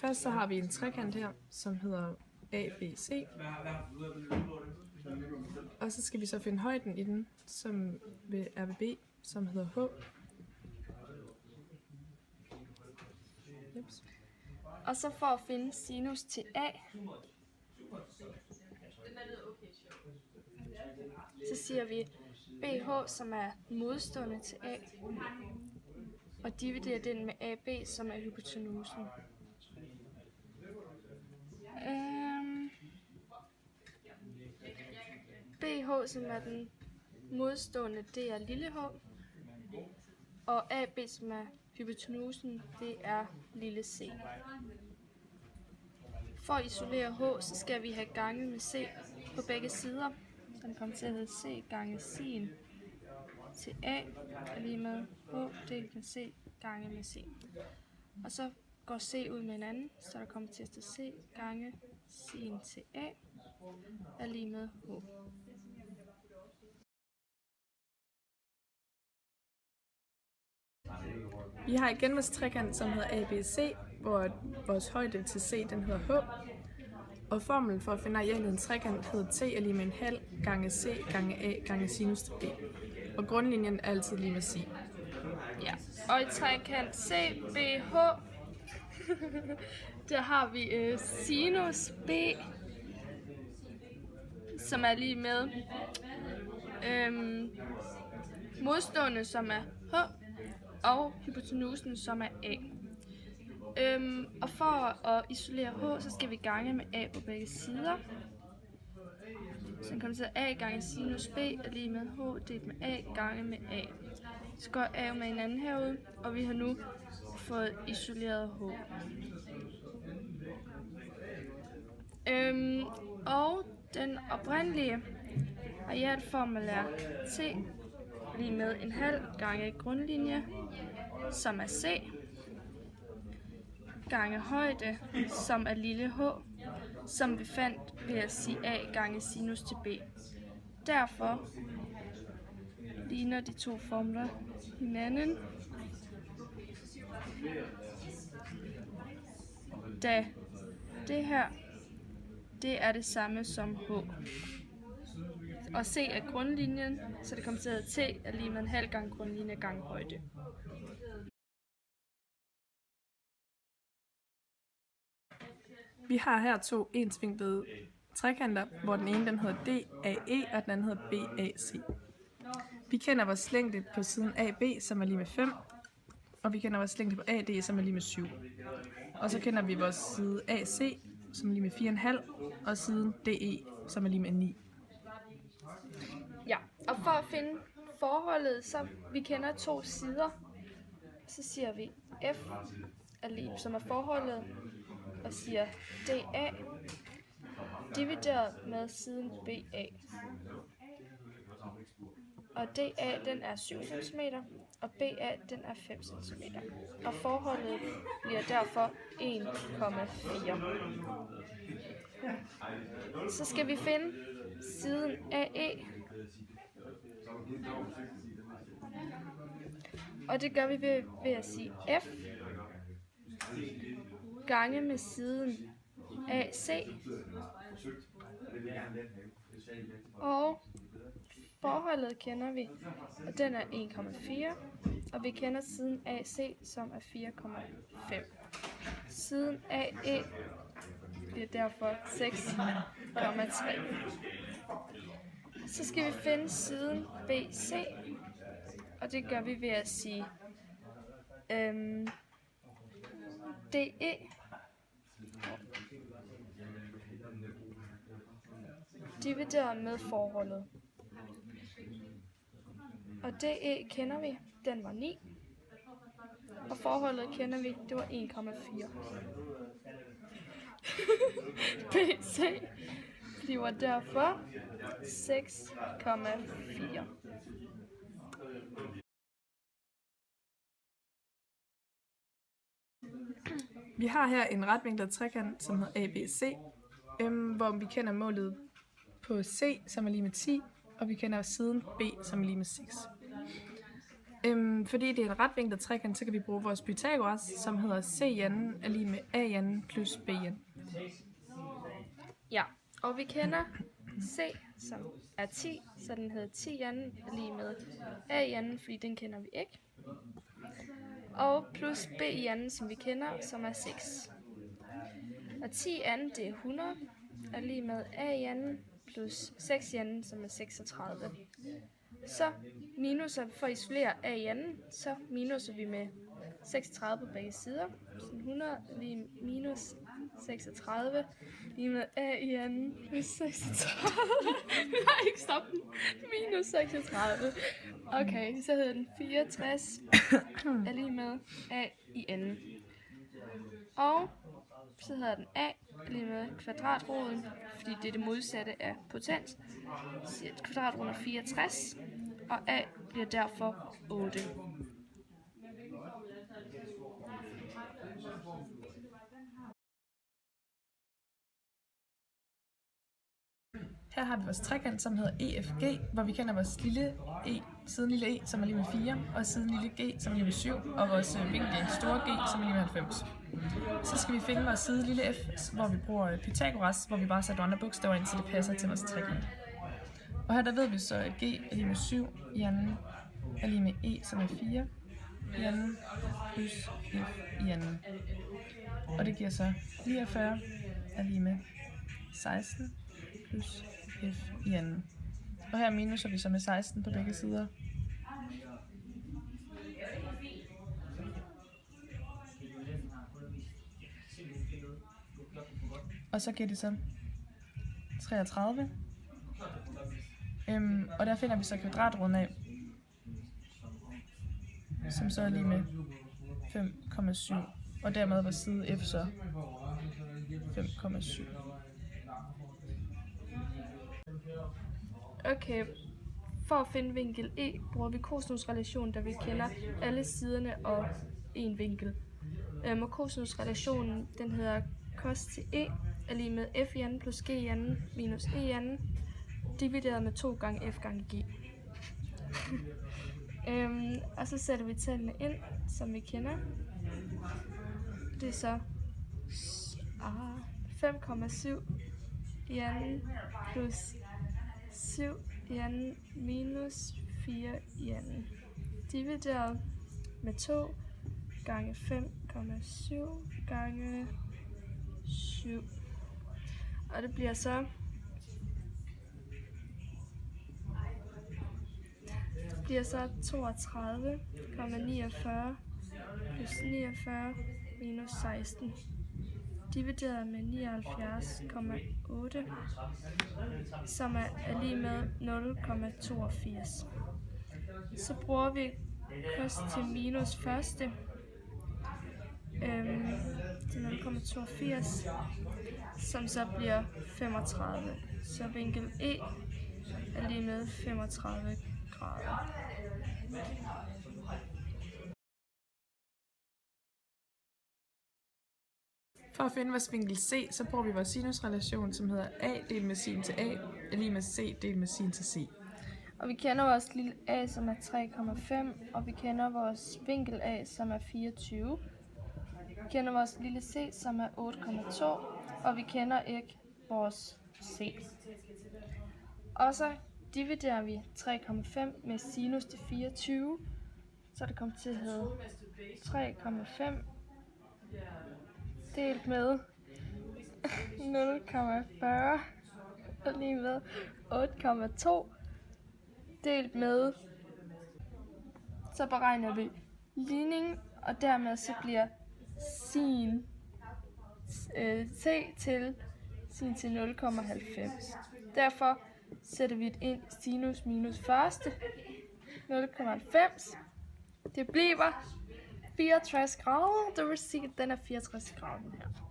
Først så har vi en trekant her, som hedder ABC. Og så skal vi så finde højden i den, som ved RBB, som hedder H. Jeps. Og så for at finde sinus til A, så siger vi BH, som er modstående til A, og dividerer den med AB, som er hypotenusen. BH, som er den modstående, det er lille h, og AB, som er hypotenusen, det er lille c. For at isolere H, så skal vi have gange med C på begge sider. Så den kommer til at hedde C gange sin til A er lige med H delt med C gange med C. Og så går C ud med en anden, så der kommer til at stå C gange sin til A er lige med H. Vi har igen vores trekant, som hedder ABC, hvor vores højde til C den hedder H. Og formlen for at finde arealet i en trekant hedder T er lige med en halv gange C gange A gange sinus til B. Og grundlinjen er altid lige med C. Ja, og i trekant CBH, der har vi sinus B, som er lige med modstående, som er H, og hypotenusen, som er A. Og for at isolere H, så skal vi gange med A på begge sider. Så den kommer til A gange sinus B er lige med H delt med A gange med A. Så går A med hinanden herude, og vi har nu fået isoleret H. Og den oprindelige arealformel er T lige med en halv gange grundlinje, som er C, gange højde, som er lille h, som vi fandt ved at sige A gange sinus til B. Derfor ligner de to formler hinanden, da det her, det er det samme som H. Og C er grundlinjen, så det kommer til at T er lige med en halv gang grundlinje gange højde. Vi har her to ensvinklede trekanter, hvor den ene den hedder DAE, og den anden hedder BAC. Vi kender vores længde på siden AB, som er lige med 5, og vi kender vores længde på AD, som er lige med 7. Og så kender vi vores side AC, som er lige med 4,5, og siden DE, som er lige med 9. Ja, og for at finde forholdet, så vi kender to sider, så siger vi F er lige, som er forholdet, og siger DA divideret med siden BA. Og DA den er 7 cm, og BA den er 5 cm. Og forholdet bliver derfor 1,4. Så skal vi finde siden AE. Og det gør vi ved at sige F gange med siden AC. Og forholdet kender vi, og den er 1,4. Og vi kender siden AC, som er 4,5. Siden AE bliver derfor 6,3. Så skal vi finde siden BC, og det gør vi ved at sige DE divideret med forholdet. Og DE kender vi, den var 9. Og forholdet kender vi, det var 1,4. BC bliver derfor 6,4. Vi har her en retvinklet trekant, som hedder ABC, hvor vi kender målet på C, som er lige med 10, og vi kender siden B, som er lige med 6. Fordi det er en retvinklet trekant, så kan vi bruge vores Pythagoras, som hedder CN er lige med AN plus BN. Ja, og vi kender C, som er 10, så den hedder 10n er lige med AN, fordi den kender vi ikke. Og plus BN, som vi kender, som er 6. Og 10n, det er 100, er lige med AN plus 6n, som er 36. Så minuser, for at isolere AN, så minuser vi med 36 på begge sider. Så 100 lige minus 36, lige med AN plus 36. Nej, ikke stop den. Minus 36. Okay, så hedder den 64 er lige med A i n. Og så hedder den A lige med kvadratroden, fordi det er det modsatte af potens. Så kvadratroden er 64, og A bliver derfor 8. Her har vi vores trekant, som hedder EFG, hvor vi kender vores lille e, siden lille e, som er lige med 4, og siden lille g, som er lige med 7, og vores vinkel store g, som er lige med 90. Så skal vi finde vores side lille f, hvor vi bruger Pythagoras, hvor vi bare sætter andre bogstaver ind, så det passer til vores trekant. Og her der ved vi så, at g er lige med 7, i anden er lige med e, som er 4, i anden plus f i anden. Og det giver så 49 er lige med 16 plus f i anden. Og her minuser vi så med 16 på begge sider. Og så giver det så 33. Og der finder vi så kvadratroden af, som så er lige med 5,7. Og dermed var side f så 5,7. Okay, for at finde vinkel E, bruger vi kosinusrelationen, da vi kender alle siderne og en vinkel. Og kosinusrelationen, den hedder cos til E, er lige med f i anden plus g i anden minus e i anden, divideret med 2 gange f gange g. Og så sætter vi tallene ind, som vi kender. Det er så 5,7 i anden plus 7 i anden minus 4 i anden, divideret med 2 gange 5,7 gange 7. Og det bliver så 32,49 plus 49 minus 16, divideret med 79,8, som er lige med 0,82. Så bruger vi cos til minus første til 0,82, som så bliver 35. Så vinkel E er lige med 35 grader. For at finde vores vinkel C, så bruger vi vores sinusrelation, som hedder A delt med sin til A, er lige med C delt med sin til C. Og vi kender vores lille A, som er 3,5, og vi kender vores vinkel A, som er 24. Vi kender vores lille C, som er 8,2, og vi kender ikke vores C. Og så dividerer vi 3,5 med sinus til 24, så det kommer til at hedde 3,5 delt med 0,40 og lige med 8,2 delt med, så beregner vi ligningen, og dermed så bliver sin C til sin til 0,90. Derfor sætter vi ind sinus minus første 0,90. Det bliver 64 grader. Det vil sige, at den er 64 grader her.